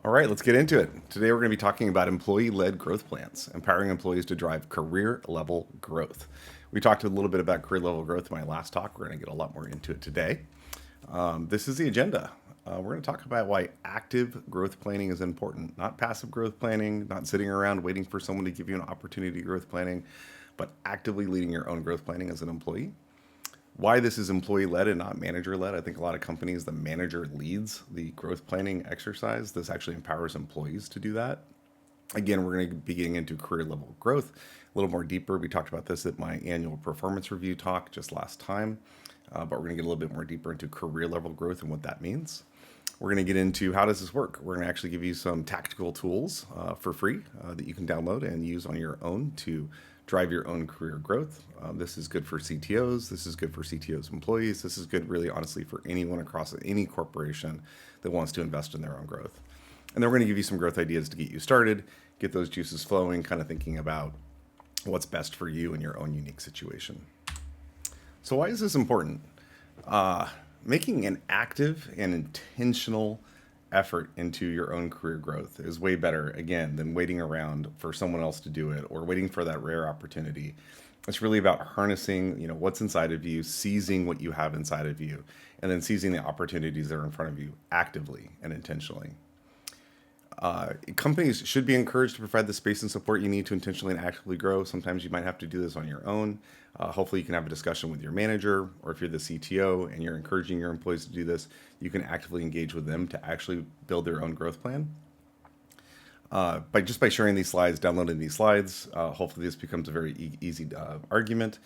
All right, let's get into it. Today we're going to be talking about employee-led growth plans, empowering employees to drive career-level growth. We talked a little bit about career-level growth in my last talk. We're going to get a lot more into it today. This is the agenda. We're going to talk about why active growth planning is important, not passive growth planning, not sitting around waiting for someone to give you an opportunity growth planning, but actively leading your own growth planning as an employee. Why this is employee led and not manager led. I think a lot of companies, the manager leads the growth planning exercise. This actually empowers employees to do that. Again, we're going to be getting into career level growth a little more deeper. We talked about this at my annual performance review talk just last time, but we're going to get a little bit more deeper into career level growth and what that means. We're going to get into how does this work. We're going to actually give you some tactical tools for free that you can download and use on your own to drive your own career growth. This is good for CTOs. This is good for CTOs employees. This is good, really, honestly, for anyone across any corporation that wants to invest in their own growth. And then we're going to give you some growth ideas to get you started, get those juices flowing, kind of thinking about what's best for you in your own unique situation. So why is this important? Making an active and intentional effort into your own career growth is way better, again, than waiting around for someone else to do it or waiting for that rare opportunity. It's really about harnessing, what's inside of you, seizing what you have inside of you, and then seizing the opportunities that are in front of you actively and intentionally. Companies should be encouraged to provide the space and support you need to intentionally and actively grow. Sometimes you might have to do this on your own. Hopefully, you can have a discussion with your manager, or if you're the CTO and you're encouraging your employees to do this, you can actively engage with them to actually build their own growth plan. By sharing these slides, downloading these slides, hopefully this becomes a very easy argument.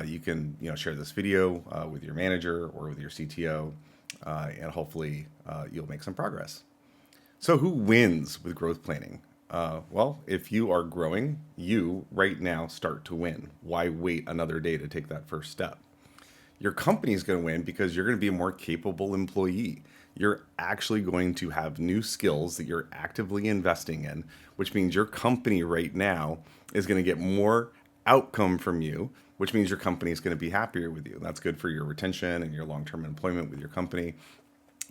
You can share this video with your manager or with your CTO, and hopefully you'll make some progress. So who wins with growth planning? Well, if you are growing, you right now start to win. Why wait another day to take that first step? Your company is going to win because you're going to be a more capable employee. You're actually going to have new skills that you're actively investing in, which means your company right now is going to get more outcome from you, which means your company is going to be happier with you. That's good for your retention and your long-term employment with your company,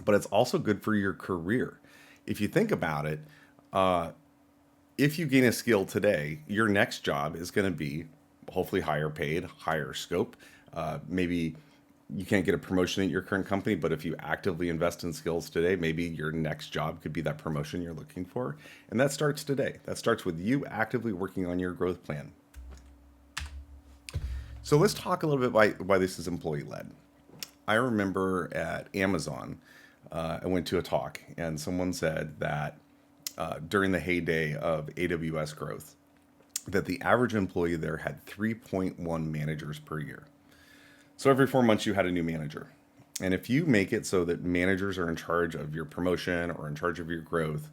but it's also good for your career. If you think about it, if you gain a skill today, your next job is going to be hopefully higher paid, higher scope. Maybe you can't get a promotion at your current company, but if you actively invest in skills today, maybe your next job could be that promotion you're looking for. And that starts today. That starts with you actively working on your growth plan. So let's talk a little bit why this is employee led. I remember at Amazon, I went to a talk and someone said that during the heyday of AWS growth, that the average employee there had 3.1 managers per year. So every 4 months you had a new manager. And if you make it so that managers are in charge of your promotion or in charge of your growth,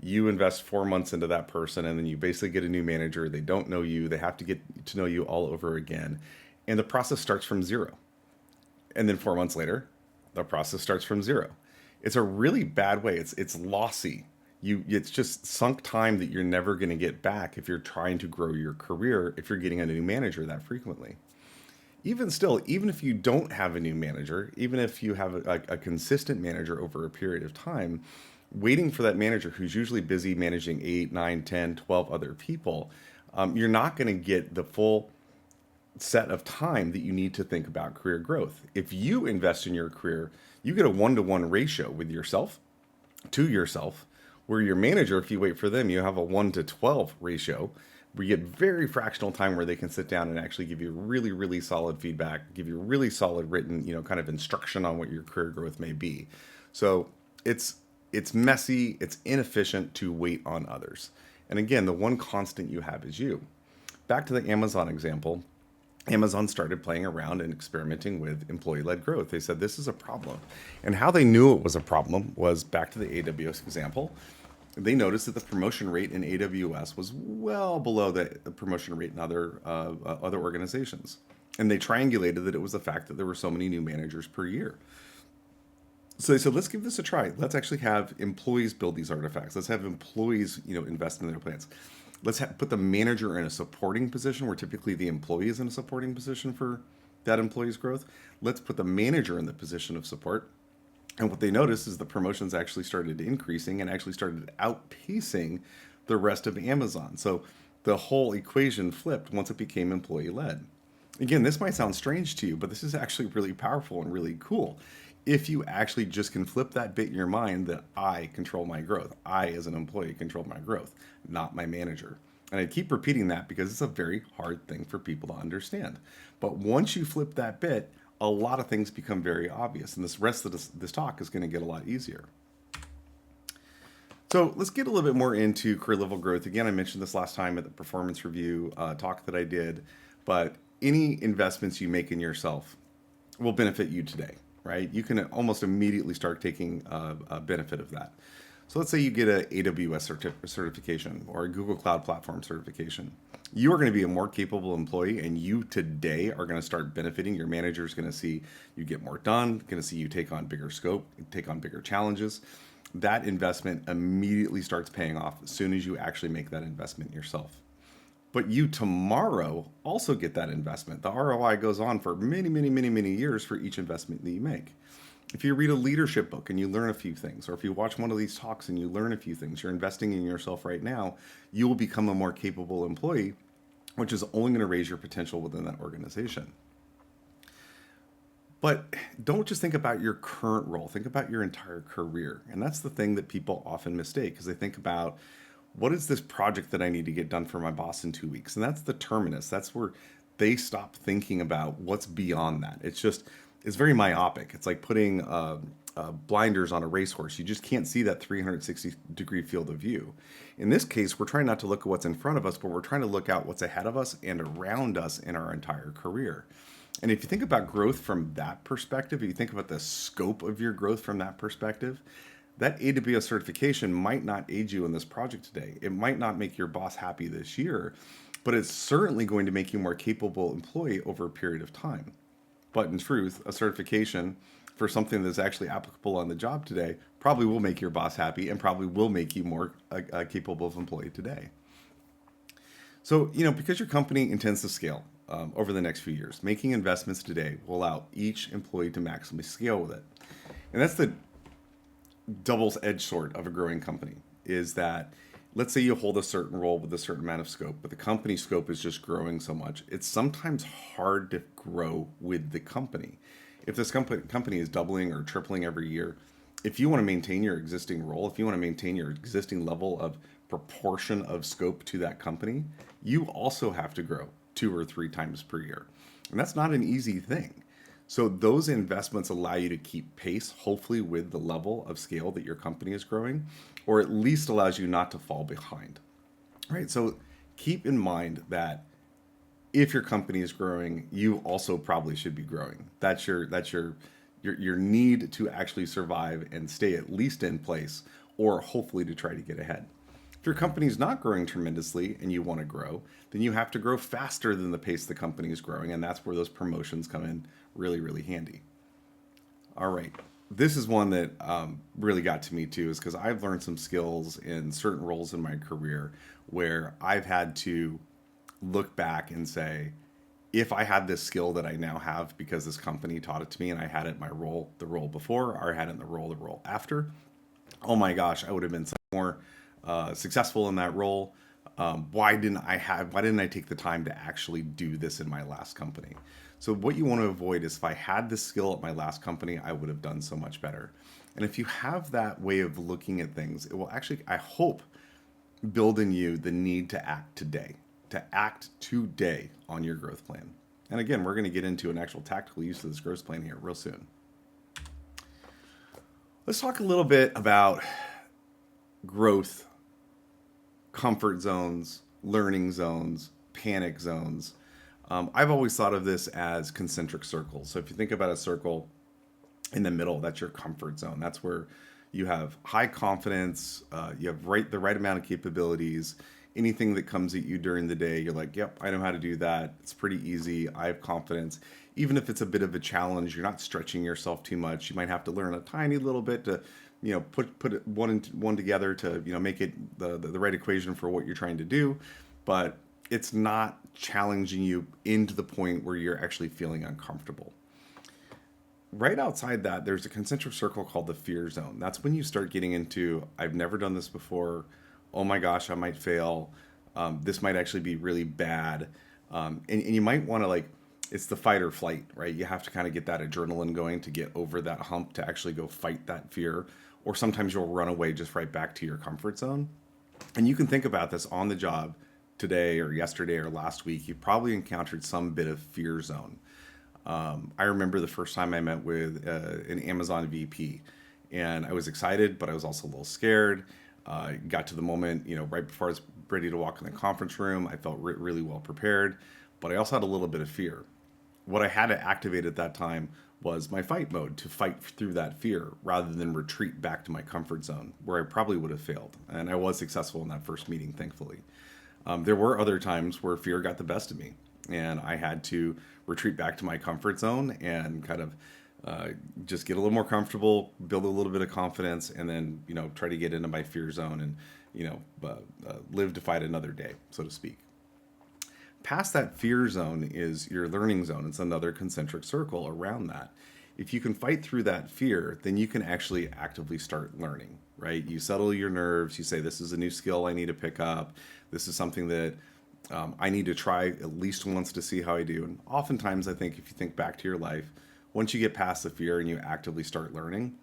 you invest 4 months into that person and then you basically get a new manager. They don't know you. They have to get to know you all over again. And the process starts from zero. And then 4 months later, the process starts from zero. It's a really bad way. It's lossy. It's just sunk time that you're never going to get back if you're trying to grow your career, if you're getting a new manager that frequently. Even still, even if you don't have a new manager, even if you have a consistent manager over a period of time, waiting for that manager who's usually busy managing 8, 9, 10, 12 other people, you're not going to get the full set of time that you need to think about career growth. If you invest in your career, you get a 1-to-1 ratio with yourself to yourself, where your manager, if you wait for them, you have a 1-to-12 ratio, where you get very fractional time where they can sit down and actually give you really, really solid feedback, give you really solid written, kind of instruction on what your career growth may be. So it's messy, it's inefficient to wait on others. And again, the one constant you have is you. Back to the Amazon example, Amazon started playing around and experimenting with employee-led growth. They said this is a problem. And how they knew it was a problem was, back to the AWS example, they noticed that the promotion rate in AWS was well below the promotion rate in other organizations. And they triangulated that it was the fact that there were so many new managers per year. So they said, let's give this a try. Let's actually have employees build these artifacts. Let's have employees, invest in their plans. Let's put the manager in a supporting position, where typically the employee is in a supporting position for that employee's growth. Let's put the manager in the position of support And what they noticed is the promotions actually started increasing and actually started outpacing the rest of Amazon. So the whole equation flipped once it became employee led. Again, this might sound strange to you, but this is actually really powerful and really cool. If you actually just can flip that bit in your mind that I control my growth, I as an employee control my growth, not my manager. And I keep repeating that because it's a very hard thing for people to understand. But once you flip that bit, a lot of things become very obvious, and this rest of this talk is going to get a lot easier. So let's get a little bit more into career level growth. Again, I mentioned this last time at the performance review talk that I did, but any investments you make in yourself will benefit you today, right? You can almost immediately start taking a benefit of that. So let's say you get a AWS certification or a Google Cloud Platform certification. You are going to be a more capable employee, and you today are going to start benefiting. Your manager is going to see you get more done, going to see you take on bigger scope, take on bigger challenges. That investment immediately starts paying off as soon as you actually make that investment yourself. But you tomorrow also get that investment. The ROI goes on for many, many, many, many years for each investment that you make. If you read a leadership book and you learn a few things, or if you watch one of these talks and you learn a few things, you're investing in yourself right now, you will become a more capable employee, which is only going to raise your potential within that organization. But don't just think about your current role, think about your entire career. And that's the thing that people often mistake, because they think about, what is this project that I need to get done for my boss in 2 weeks? And that's the terminus. That's where they stop thinking about what's beyond that. It's very myopic. It's like putting blinders on a racehorse. You just can't see that 360-degree field of view. In this case, we're trying not to look at what's in front of us, but we're trying to look out what's ahead of us and around us in our entire career. And if you think about growth from that perspective, if you think about the scope of your growth from that perspective, that AWS certification might not aid you in this project today. It might not make your boss happy this year, but it's certainly going to make you a more capable employee over a period of time. But in truth, a certification for something that's actually applicable on the job today probably will make your boss happy and probably will make you more capable of employee today. So, because your company intends to scale over the next few years, making investments today will allow each employee to maximally scale with it. And that's the double-edged sword of a growing company, is that let's say you hold a certain role with a certain amount of scope, but the company scope is just growing so much. It's sometimes hard to grow with the company. If this company is doubling or tripling every year, if you want to maintain your existing role, if you want to maintain your existing level of proportion of scope to that company, you also have to grow 2 or 3 times per year. And that's not an easy thing. So those investments allow you to keep pace, hopefully with the level of scale that your company is growing, or at least allows you not to fall behind, right? So keep in mind that if your company is growing, you also probably should be growing. That's your need to actually survive and stay at least in place, or hopefully to try to get ahead. If your company is not growing tremendously and you want to grow, then you have to grow faster than the pace the company is growing, and that's where those promotions come in really, really handy. All right. This is one that really got to me too, is because I've learned some skills in certain roles in my career where I've had to look back and say, if I had this skill that I now have because this company taught it to me and I had it in the role before, or I had it in the role after, oh my gosh, I would have been so more successful in that role. Why didn't I take the time to actually do this in my last company? So what you want to avoid is, if I had this skill at my last company, I would have done so much better. And if you have that way of looking at things, it will actually, I hope, build in you the need to act today on your growth plan. And again, we're going to get into an actual tactical use of this growth plan here real soon. Let's talk a little bit about growth, comfort zones, learning zones, panic zones. I've always thought of this as concentric circles. So if you think about a circle in the middle, that's your comfort zone. That's where you have high confidence, you have the right amount of capabilities. Anything that comes at you during the day, you're like, yep, I know how to do that. It's pretty easy. I have confidence. Even if it's a bit of a challenge, you're not stretching yourself too much. You might have to learn a tiny little bit to, put it one together to, make it the right equation for what you're trying to do. But it's not challenging you into the point where you're actually feeling uncomfortable. Right outside that, there's a concentric circle called the fear zone. That's when you start getting into, I've never done this before. Oh my gosh, I might fail. This might actually be really bad. And you might want to like, it's the fight or flight, right? You have to kind of get that adrenaline going to get over that hump to actually go fight that fear. Or sometimes you'll run away just right back to your comfort zone. And you can think about this on the job today or yesterday or last week. You probably encountered some bit of fear zone. I remember the first time I met with an Amazon VP, and I was excited, but I was also a little scared. Got to the moment, right before I was ready to walk in the conference room, I felt really well prepared, but I also had a little bit of fear. What I had to activate at that time was my fight mode to fight through that fear rather than retreat back to my comfort zone where I probably would have failed. And I was successful in that first meeting, thankfully. There were other times where fear got the best of me, and I had to retreat back to my comfort zone and kind of just get a little more comfortable, build a little bit of confidence, and then try to get into my fear zone and live to fight another day, so to speak. Past that fear zone is your learning zone. It's another concentric circle around that. If you can fight through that fear, then you can actually actively start learning, right? You settle your nerves. You say, this is a new skill I need to pick up. This is something that I need to try at least once to see how I do. And oftentimes, I think if you think back to your life, once you get past the fear and you actively start learning,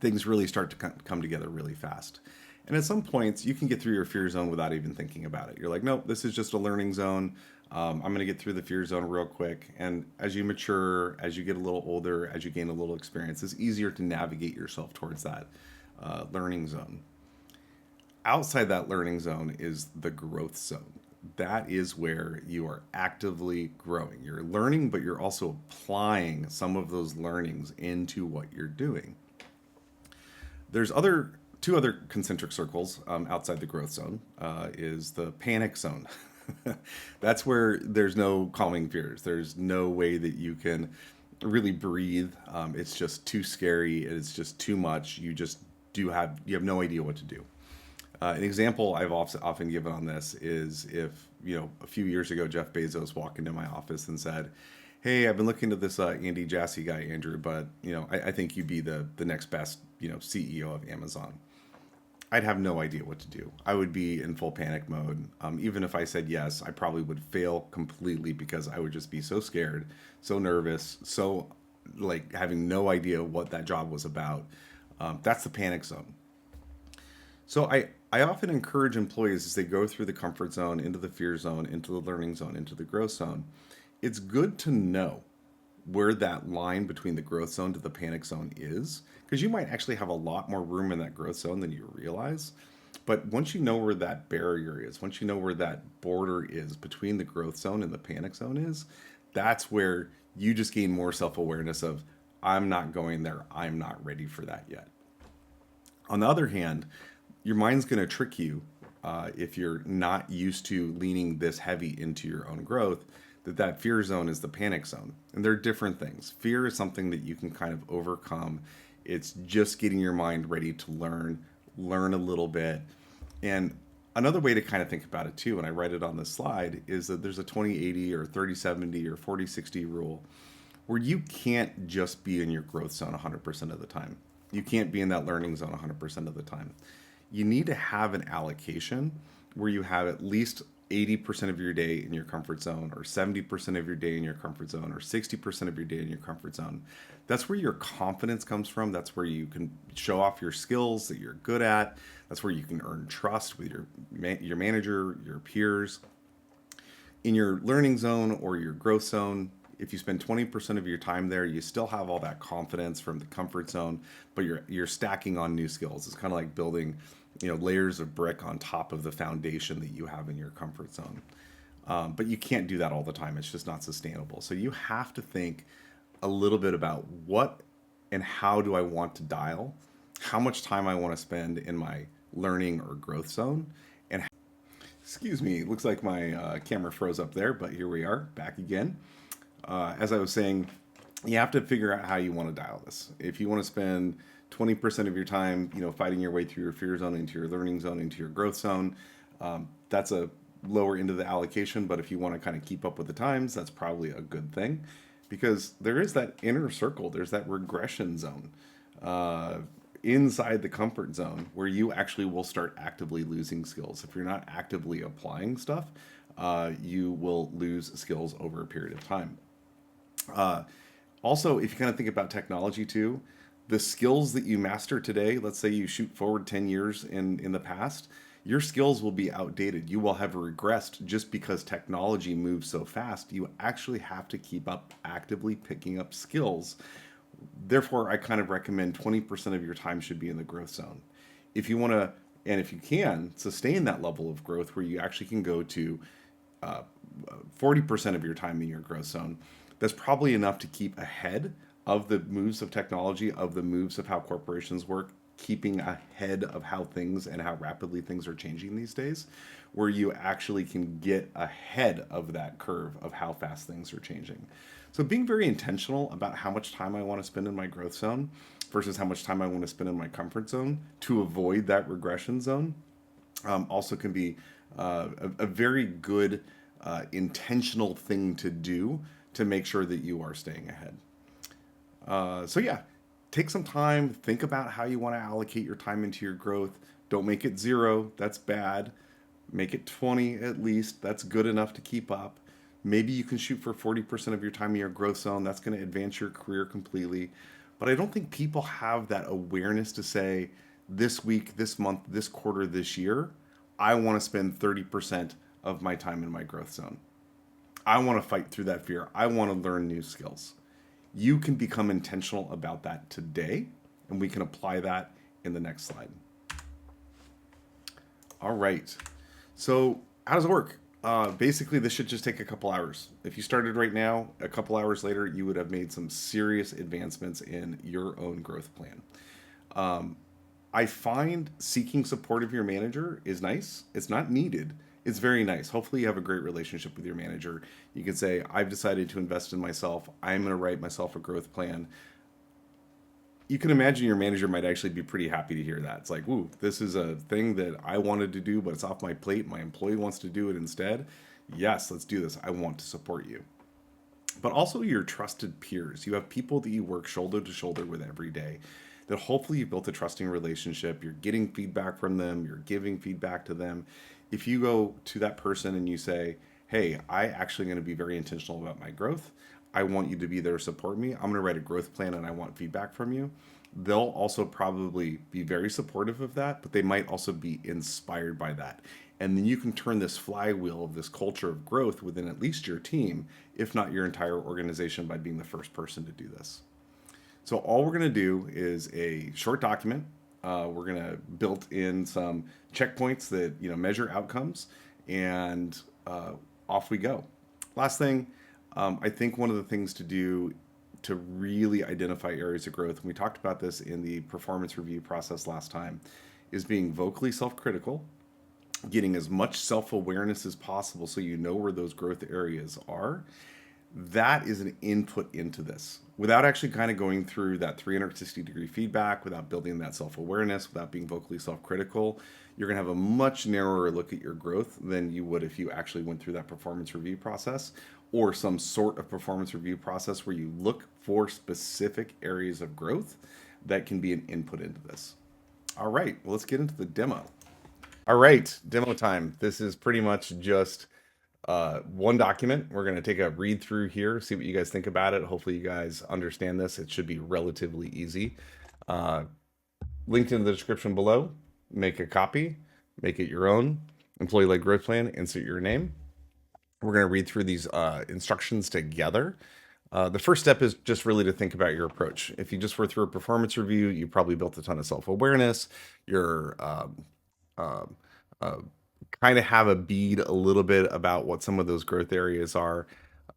things really start to come together really fast. And at some points, you can get through your fear zone without even thinking about it. You're like, nope, this is just a learning zone. I'm going to get through the fear zone real quick. And as you mature, as you get a little older, as you gain a little experience, it's easier to navigate yourself towards that learning zone. Outside that learning zone is the growth zone. That is where you are actively growing. You're learning, but you're also applying some of those learnings into what you're doing. There's two other concentric circles outside the growth zone is the panic zone. That's where there's no calming fears. There's no way that you can really breathe. It's just too scary. It's just too much. You have no idea what to do. An example I've often given on this is if a few years ago Jeff Bezos walked into my office and said, "Hey, I've been looking at this Andy Jassy guy, Andrew, but I think you'd be the next best CEO of Amazon." I'd have no idea what to do. I would be in full panic mode. Even if I said yes, I probably would fail completely because I would just be so scared, so nervous, so like having no idea what that job was about. That's the panic zone. So I often encourage employees as they go through the comfort zone, into the fear zone, into the learning zone, into the growth zone. It's good to know where that line between the growth zone to the panic zone is, because you might actually have a lot more room in that growth zone than you realize. But once you know where that barrier is, once you know where that border is between the growth zone and the panic zone is, that's where you just gain more self-awareness of, I'm not going there, I'm not ready for that yet. On the other hand, your mind's going to trick you if you're not used to leaning this heavy into your own growth, that fear zone is the panic zone. And they're different things. Fear is something that you can kind of overcome. It's just getting your mind ready to learn a little bit. And another way to kind of think about it too, and I write it on this slide, is that there's a 20-80 or 30-70 or 40-60 rule where you can't just be in your growth zone 100% of the time. You can't be in that learning zone 100% of the time. You need to have an allocation where you have at least 80% of your day in your comfort zone, or 70% of your day in your comfort zone, or 60% of your day in your comfort zone. That's where your confidence comes from. That's where you can show off your skills that you're good at. That's where you can earn trust with your manager, your peers. In your learning zone or your growth zone, if you spend 20% of your time there, you still have all that confidence from the comfort zone, but you're stacking on new skills. It's kind of like building layers of brick on top of the foundation that you have in your comfort zone. But you can't do that all the time. It's just not sustainable. So you have to think a little bit about what and how do I want to dial, how much time I want to spend in my learning or growth zone. And excuse me, looks like my camera froze up there, but here we are back again. As I was saying, you have to figure out how you want to dial this. If you want to spend 20% of your time, fighting your way through your fear zone into your learning zone, into your growth zone, that's a lower end of the allocation. But if you want to kind of keep up with the times, that's probably a good thing. because there is that inner circle, there's that regression zone uh, inside the comfort zone where you actually will start actively losing skills. If you're not actively applying stuff, you will lose skills over a period of time. Uh, Also, if you kind of think about technology too, the skills that you master today, let's say you shoot forward 10 years in the past, your skills will be outdated. You will have regressed just because technology moves so fast. You actually have to keep up actively picking up skills. Therefore, I kind of recommend 20% of your time should be in the growth zone. If you want to, and if you can, sustain that level of growth where you actually can go to uh, 40% of your time in your growth zone, that's probably enough to keep ahead of the moves of technology, of the moves of how corporations work, keeping ahead of how things and how rapidly things are changing these days, where you actually can get ahead of that curve of how fast things are changing. So being very intentional about how much time I want to spend in my growth zone versus how much time I want to spend in my comfort zone to avoid that regression zone also can be a very good intentional thing to do to make sure that you are staying ahead. So yeah, take some time, think about how you want to allocate your time into your growth. Don't make it zero, that's bad. Make it 20 at least, that's good enough to keep up. Maybe you can shoot for 40% of your time in your growth zone. That's going to advance your career completely. But I don't think people have that awareness to say, this week, this month, this quarter, this year, I want to spend 30% of my time in my growth zone. I want to fight through that fear. I want to learn new skills. You can become intentional about that today, and we can apply that in the next slide. All right. So, how does it work? Basically, this should just take a couple hours. If you started right now, a couple hours later, you would have made some serious advancements in your own growth plan. I find seeking support of your manager is nice. It's not needed. It's very nice. Hopefully, you have a great relationship with your manager. You can say, I've decided to invest in myself. I'm going to write myself a growth plan. You can imagine your manager might actually be pretty happy to hear that. It's like, ooh, this is a thing that I wanted to do, but it's off my plate. My employee wants to do it instead. Yes, let's do this. I want to support you. But also your trusted peers. You have people that you work shoulder to shoulder with every day that hopefully you've built a trusting relationship. You're getting feedback from them, you're giving feedback to them. If you go to that person and you say, hey, I actually going to be very intentional about my growth. I want you to be there to support me. I'm going to write a growth plan and I want feedback from you. They'll also probably be very supportive of that, but they might also be inspired by that. And then you can turn this flywheel of this culture of growth within at least your team, if not your entire organization, by being the first person to do this. So all we're going to do is a short document. We're going to build in some checkpoints that measure outcomes, and off we go. Last thing, I think one of the things to do to really identify areas of growth, and we talked about this in the performance review process last time, is being vocally self-critical, getting as much self-awareness as possible so you know where those growth areas are. That is an input into this without actually kind of going through that 360-degree feedback, without building that self-awareness, without being vocally self-critical. You're going to have a much narrower look at your growth than you would if you actually went through that performance review process, or some sort of performance review process where you look for specific areas of growth that can be an input into this. All right, well, let's get into the demo. All right, demo time. This is pretty much just one document. We're going to take a read through here, see what you guys think about it. Hopefully, you guys understand this. It should be relatively easy. Uh, Linked in the description below. Make a copy, make it your own. Employee-led growth plan, insert your name. We're going to read through these instructions together. The first step is just really to think about your approach. If you just were through a performance review, you probably built a ton of self-awareness. You're um, uh, kind of have a bead a little bit about what some of those growth areas are.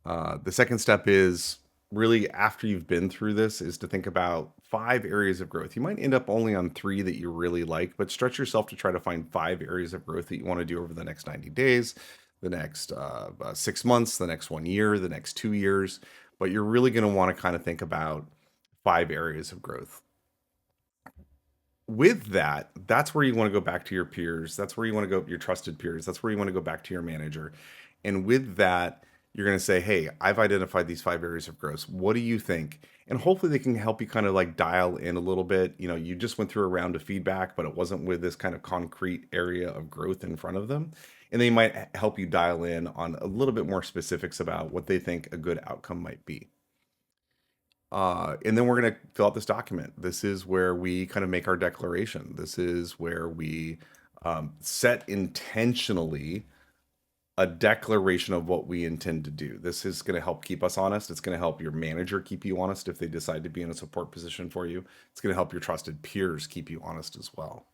The second step is really, after you've been through this, is to think about 5 areas of growth. You might end up only on 3 that you really like, but stretch yourself to try to find 5 areas of growth that you want to do over the next 90 days, the next 6 months, the next 1 year, the next 2 years. But you're really going to want to kind of think about 5 areas of growth. With that, that's where you want to go back to your peers. That's where you want to go, your trusted peers. That's where you want to go back to your manager. And with that, You're going to say, hey, I've identified these 5 areas of growth. What do you think? And hopefully they can help you kind of like dial in a little bit. You just went through a round of feedback, but it wasn't with this kind of concrete area of growth in front of them. And they might help you dial in on a little bit more specifics about what they think a good outcome might be. And then we're going to fill out this document. This is where we kind of make our declaration. This is where we set intentionally a declaration of what we intend to do. This is going to help keep us honest. It's going to help your manager keep you honest if they decide to be in a support position for you. It's going to help your trusted peers keep you honest as well.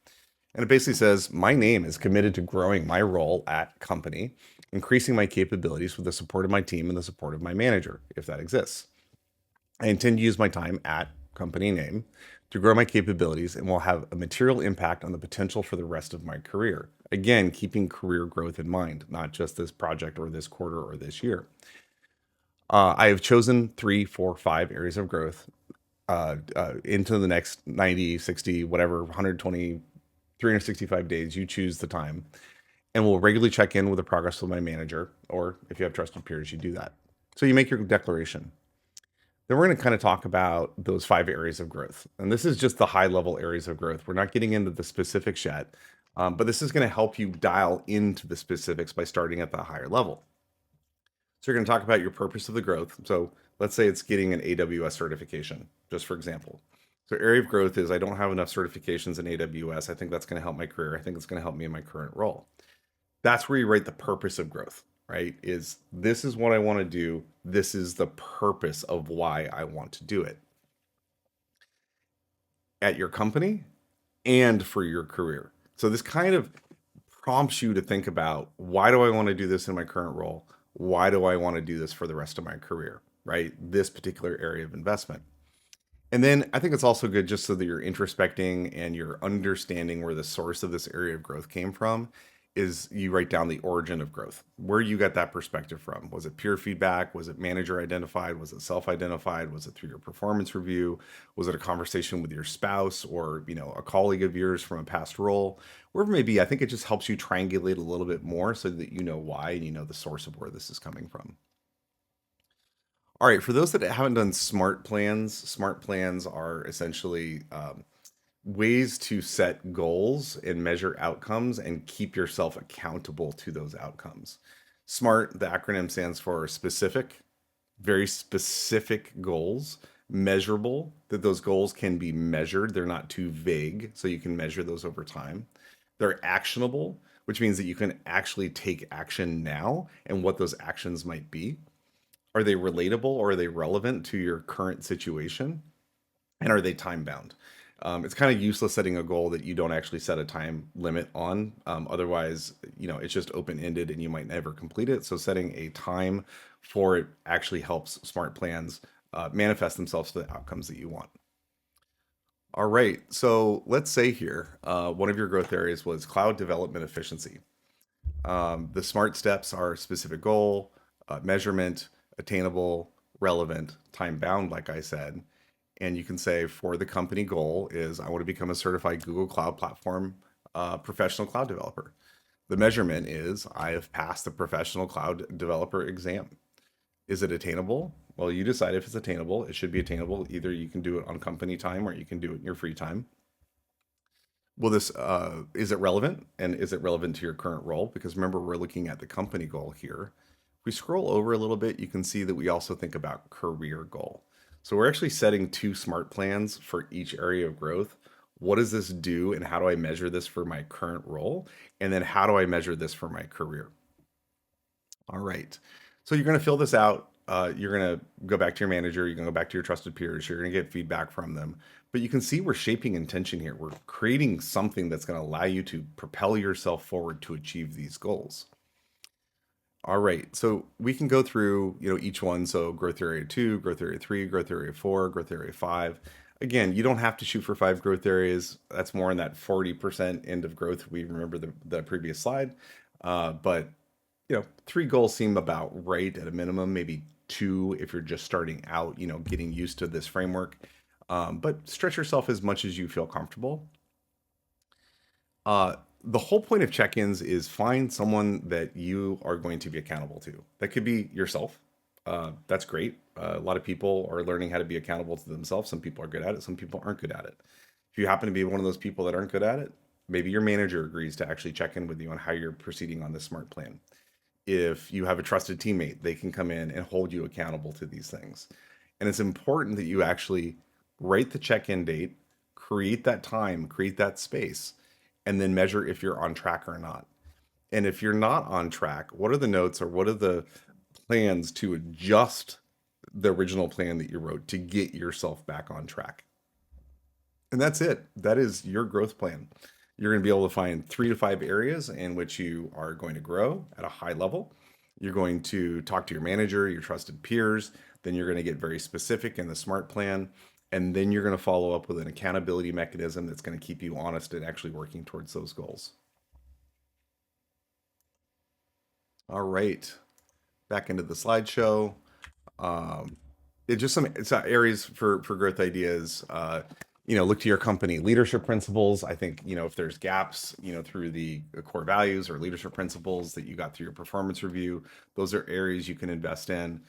And it basically says, my name is committed to growing my role at company, increasing my capabilities with the support of my team and the support of my manager, if that exists. I intend to use my time at company name to grow my capabilities and will have a material impact on the potential for the rest of my career. Again, keeping career growth in mind, not just this project or this quarter or this year. I have chosen 3, 4, 5 areas of growth into the next 90, 60, whatever, 120, 365 days. You choose the time. And we'll regularly check in with the progress with my manager, or if you have trusted peers, you do that. So you make your declaration. Then we're going to kind of talk about those 5 areas of growth. And this is just the high level areas of growth. We're not getting into the specifics yet, but this is going to help you dial into the specifics by starting at the higher level. So you're going to talk about your purpose of the growth. So let's say it's getting an AWS certification, just for example. So area of growth is I don't have enough certifications in AWS. I think that's going to help my career. I think it's going to help me in my current role. That's where you write the purpose of growth, right? Is this is what I want to do. This is the purpose of why I want to do it at your company and for your career. So this kind of prompts you to think about, why do I want to do this in my current role? Why do I want to do this for the rest of my career, right? This particular area of investment. And then I think it's also good just so that you're introspecting and you're understanding where the source of this area of growth came from, is you write down the origin of growth, where you got that perspective from. Was it peer feedback? Was it manager identified? Was it self-identified? Was it through your performance review? Was it a conversation with your spouse or, a colleague of yours from a past role? Wherever it may be, I think it just helps you triangulate a little bit more so that you know why and you know the source of where this is coming from. All right, for those that haven't done smart plans are essentially ways to set goals and measure outcomes and keep yourself accountable to those outcomes. SMART, the acronym stands for specific, very specific goals, measurable, that those goals can be measured. They're not too vague, so you can measure those over time. They're actionable, which means that you can actually take action now and what those actions might be. Are they relatable or are they relevant to your current situation? And are they time bound? It's kind of useless setting a goal that you don't actually set a time limit on. Otherwise, it's just open ended and you might never complete it. So setting a time for it actually helps smart plans manifest themselves to the outcomes that you want. All right. So let's say here, one of your growth areas was cloud development efficiency. The SMART steps are specific goal, measurement, attainable, relevant, time bound, like I said. And you can say for the company goal is I want to become a certified Google Cloud Platform professional cloud developer. The measurement is I have passed the professional cloud developer exam. Is it attainable? Well, you decide if it's attainable. It should be attainable. Either you can do it on company time or you can do it in your free time. Well, this is it relevant, and is it relevant to your current role? Because remember, we're looking at the company goal here. If we scroll over a little bit, you can see that we also think about career goal. So we're actually setting 2 SMART plans for each area of growth. What does this do, and how do I measure this for my current role? And then how do I measure this for my career? All right. So you're going to fill this out. You're going to go back to your manager. You're going to go back to your trusted peers. You're going to get feedback from them. But you can see we're shaping intention here. We're creating something that's going to allow you to propel yourself forward to achieve these goals. All right. So we can go through, each one. So growth area 2, growth area 3, growth area 4, growth area 5. Again, you don't have to shoot for 5 growth areas. That's more in that 40% end of growth. We remember the previous slide. But 3 goals seem about right at a minimum, maybe 2 if you're just starting out, getting used to this framework. But stretch yourself as much as you feel comfortable. The whole point of check-ins is find someone that you are going to be accountable to. That could be yourself. That's great. A lot of people are learning how to be accountable to themselves. Some people are good at it. Some people aren't good at it. If you happen to be one of those people that aren't good at it, maybe your manager agrees to actually check in with you on how you're proceeding on this smart plan. If you have a trusted teammate, they can come in and hold you accountable to these things. And it's important that you actually write the check-in date, create that time, create that space, and then measure if you're on track or not. And if you're not on track, what are the notes or what are the plans to adjust the original plan that you wrote to get yourself back on track? And that's it. That is your growth plan. You're going to be able to find 3 to 5 areas in which you are going to grow at a high level. You're going to talk to your manager, your trusted peers. Then you're going to get very specific in the smart plan. And then you're going to follow up with an accountability mechanism that's going to keep you honest and actually working towards those goals. All right. Back into the slideshow. Um, it's just some it's areas for growth ideas. Look to your company leadership principles. I think if there's gaps, through the core values or leadership principles that you got through your performance review, those are areas you can invest in.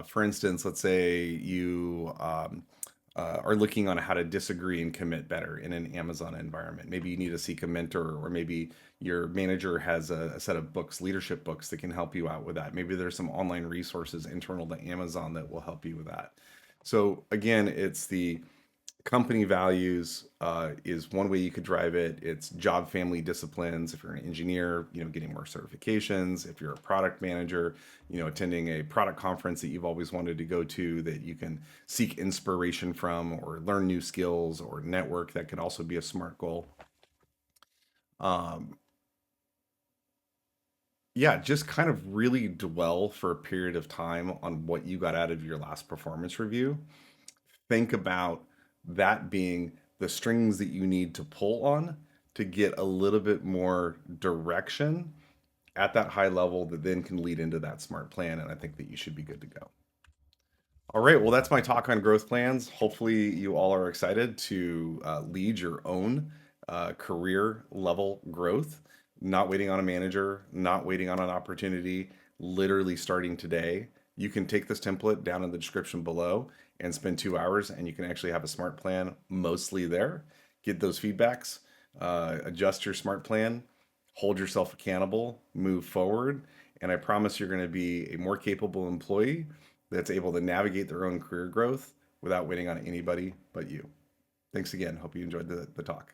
For instance, let's say you are looking on how to disagree and commit better in an Amazon environment. Maybe you need to seek a mentor, or maybe your manager has a set of books, leadership books that can help you out with that. Maybe there's some online resources internal to Amazon that will help you with that. So again, it's the company values is one way you could drive it. It's job family disciplines. If you're an engineer, getting more certifications. If you're a product manager, attending a product conference that you've always wanted to go to that you can seek inspiration from or learn new skills or network, that could also be a smart goal. Um, yeah, just kind of really dwell for a period of time on what you got out of your last performance review. Think about that being the strings that you need to pull on to get a little bit more direction at that high level that then can lead into that smart plan. And I think that you should be good to go. All right. Well, that's my talk on growth plans. Hopefully, you all are excited to lead your own career level growth, not waiting on a manager, not waiting on an opportunity, literally starting today. You can take this template down in the description below and spend 2 hours, and you can actually have a smart plan mostly there. Get those feedbacks, adjust your smart plan, hold yourself accountable, move forward. And I promise you're going to be a more capable employee that's able to navigate their own career growth without waiting on anybody but you. Thanks again. Hope you enjoyed the talk.